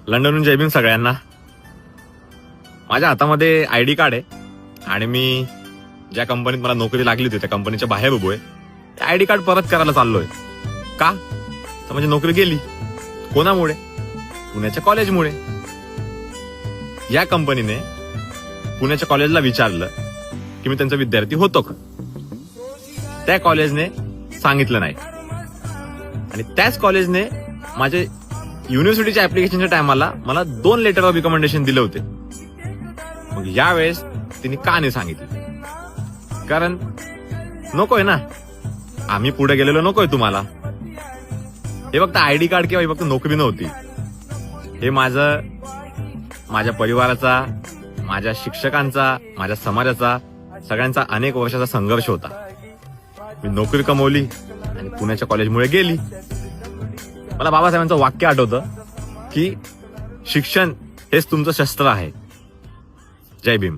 लंडनहून जय भीम सगळ्यांना. माझ्या हातामध्ये आयडी कार्ड आहे आणि मी ज्या कंपनीत मला नोकरी लागली होती त्या कंपनीच्या बाहेर उभोय. त्या आयडी कार्ड परत करायला चाललोय. का तर म्हणजे नोकरी गेली. कोणामुळे? पुण्याच्या कॉलेजमुळे. या कंपनीने पुण्याच्या कॉलेजला विचारलं की मी त्यांचा विद्यार्थी होतो का. त्या कॉलेजने सांगितलं नाही आणि त्याच कॉलेजने माझे युनिव्हर्सिटीच्या ऍप्लिकेशनच्या टायमाला मला 2 लेटर ऑफ रिकमेंडेशन दिले होते. मग यावेळेस तिने का नाही सांगितलं? कारण नकोय ना, आम्ही पुढे गेलेलो नकोय तुम्हाला. हे फक्त आयडी कार्ड किंवा हे फक्त नोकरी नव्हती. हे माझ्या परिवाराचा, माझ्या शिक्षकांचा, माझ्या समाजाचा, सगळ्यांचा अनेक वर्षाचा संघर्ष होता. मी नोकरी कमवली आणि पुण्याच्या कॉलेजमुळे गेली. मला बाबासाहेबांचं वाक्य आठवतं की शिक्षण हेच तुमचं शस्त्र आहे. जय भीम.